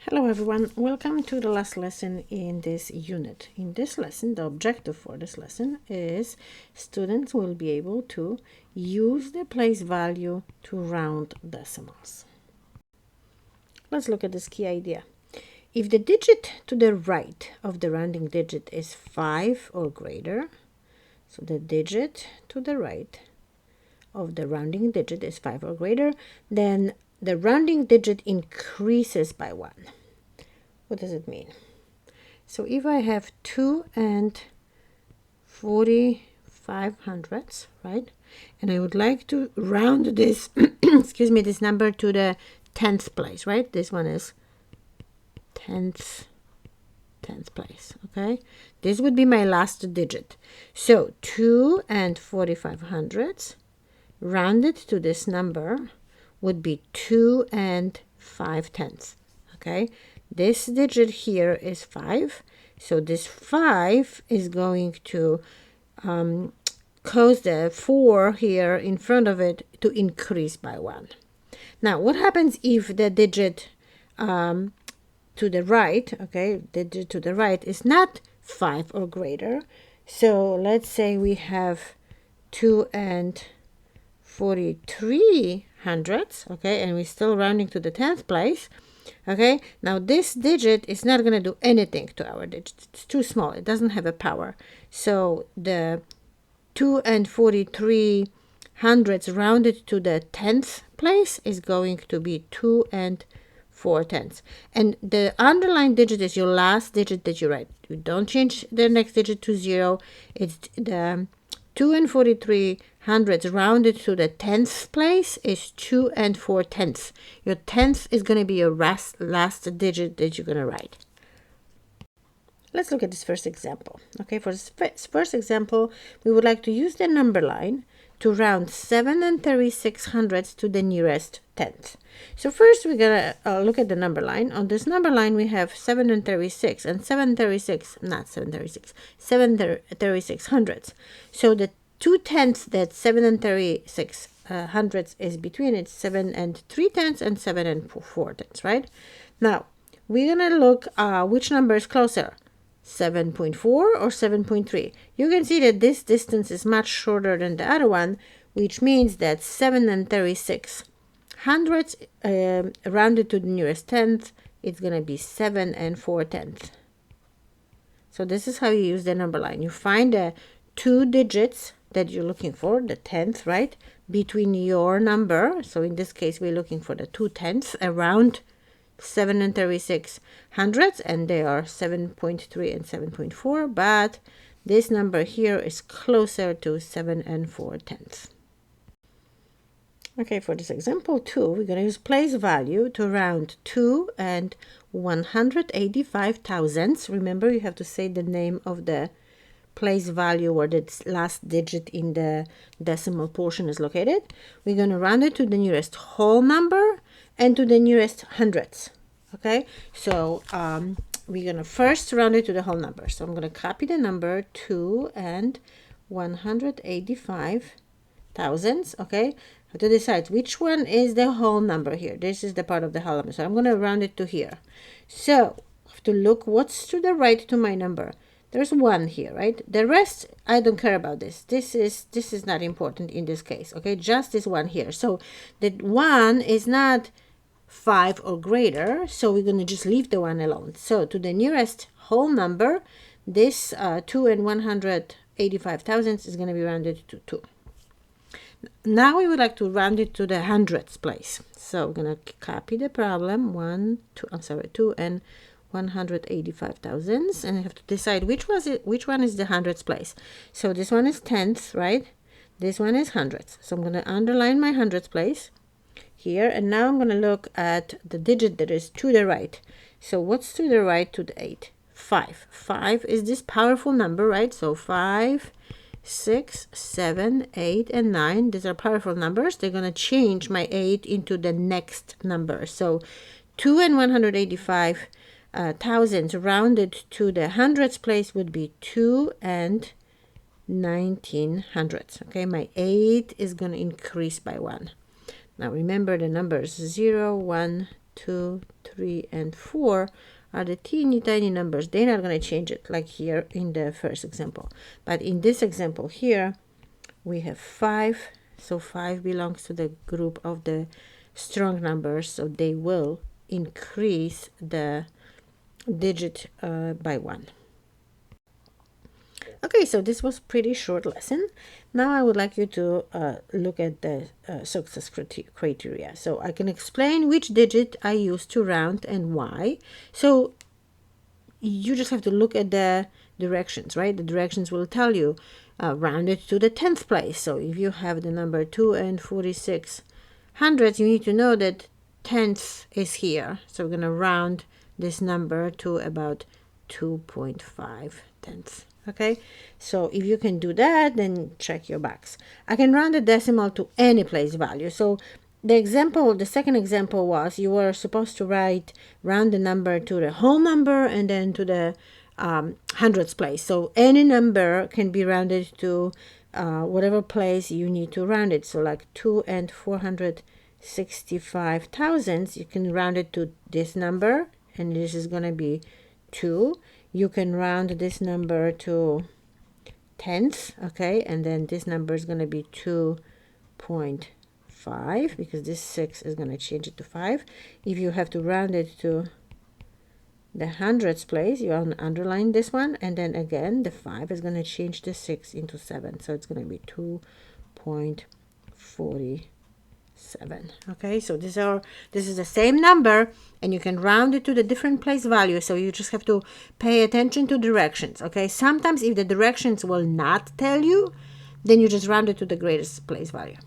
Hello everyone, welcome to the last lesson in this unit. In this lesson, the objective for this lesson is students will be able to use the place value to round decimals. Let's look at this key idea. If the digit to the right of the rounding digit is 5 or greater, so the digit to the right of the rounding digit is 5 or greater, then the rounding digit increases by 1. What does it mean? So if I have 2 and 45 hundredths, right? And I would like to round this, excuse me, this number to the 10th place, right? This one is 10th place, okay? This would be my last digit. So 2 and 45 hundredths rounded to this number would be 2 and 5 tenths, okay? This digit here is 5, so this 5 is going to cause the 4 here in front of it to increase by 1. Now, what happens if the digit to the right, okay, the digit to the right is not 5 or greater? So let's say we have 2 and 43 hundredths, okay, and we're still rounding to the 10th place. Okay, now this digit is not going to do anything to our digit. It's too small. It doesn't have a power. So the 2 and 43 hundredths rounded to the 10th place is going to be 2 and 4 tenths. And the underlined digit is your last digit that you write. You don't change the next digit to 0. It's the 2 and 43 hundredths rounded to the 10th place is 2 and 4 tenths. Your 10th is going to be your last digit that you're going to write. Let's look at this first example. Okay, for this first example, we would like to use the number line to round 7 and 36 hundredths to the nearest tenth. So first we're going to look at the number line. On this number line we have 7 and 36 and 736 hundredths. So the 2 tenths that 7 and 36 hundredths is between, it's 7 and 3 tenths and 7 and 4 tenths, right? Now we're going to look which number is closer, 7.4 or 7.3. You can see that this distance is much shorter than the other one, which means that 7 and 36 hundredths rounded to the nearest tenth, it's going to be 7 and 4 tenths. So this is how you use the number line. You find the 2 digits that you're looking for, the tenth, right, between your number. So in this case, we're looking for the 2 tenths around 7 and 36 hundredths, and they are 7.3 and 7.4, but this number here is closer to 7 and 4 tenths. Okay, for this example 2, we're going to use place value to round 2 and 185 thousandths. Remember, you have to say the name of the place value where the last digit in the decimal portion is located. We're going to round it to the nearest whole number and to the nearest hundredths. Okay, so we're going to first round it to the whole number. So I'm going to copy the number 2 and 185 thousandths. Okay, to decide which one is the whole number here. This is the part of the whole number, so I'm going to round it to here. So I have to look what's to the right to my number. There's 1 here, right? The rest, I don't care about this. This is not important in this case, okay? Just this 1 here. So that 1 is not 5 or greater, so we're going to just leave the 1 alone. So to the nearest whole number, this 2 and 185 thousandths is going to be rounded to 2. Now we would like to round it to the hundredths place. So we're going to copy the problem, 2 and 185 thousandths, and I have to decide which one is the hundredths place. So this one is tenths, right? This one is hundredths. So I'm going to underline my hundredths place here, and now I'm going to look at the digit that is to the right. So what's to the right to the 8? 5. 5 is this powerful number, right? So 5, 6, 7, 8, and 9. These are powerful numbers. They're going to change my 8 into the next number. So 2 and 185 thousandths rounded to the hundredths place would be 2 and 19 hundredths. Okay, my 8 is going to increase by 1. Now remember the numbers 0, 1, 2, 3, and 4 are the teeny tiny numbers. They're not going to change it like here in the first example. But in this example here, we have 5. So 5 belongs to the group of the strong numbers. So they will increase the digit by 1. Okay, so this was pretty short lesson. Now I would like you to look at the success criteria. So I can explain which digit I use to round and why. So you just have to look at the directions, right? The directions will tell you round it to the 10th place. So if you have the number 2 and 46 hundredths, you need to know that 10th is here. So we're going to round this number to about 2.5 tenths. Okay, so if you can do that, then check your box. I can round the decimal to any place value. So the second example was you were supposed to round the number to the whole number and then to the hundredths place. So any number can be rounded to whatever place you need to round it. So like 2 and 465 thousandths, you can round it to this number, and this is going to be 2. You can round this number to tenths, okay, and then this number is going to be 2.5 because this 6 is going to change it to 5. If you have to round it to the hundredths place, you underline this one, and then again the 5 is going to change the 6 into 7, so it's going to be 2.47. Okay, so this is the same number, and you can round it to the different place value. So you just have to pay attention to directions. Okay, sometimes if the directions will not tell you, then you just round it to the greatest place value.